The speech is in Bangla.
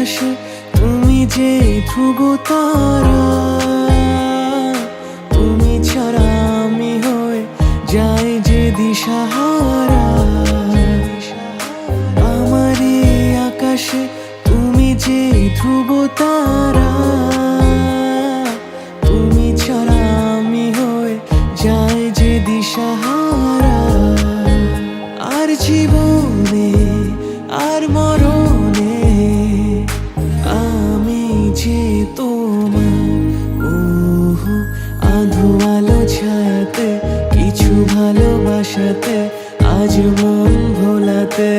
আকাশে তুমি যে ধ্রুব তারা, তুমি ছাড়া আমি হয়ে যাই যে দিশাহারা। আমার এই আকাশে তুমি যে ধ্রুব তারা, তুমি ছাড়া আমি হয়ে যাই যে দিশাহারা। আর জীবনে আর মরণে আমি যে তোমার। আধো আলো ছায়াতে কিছু ভালোবাসাতে আজ মন ভোলাতে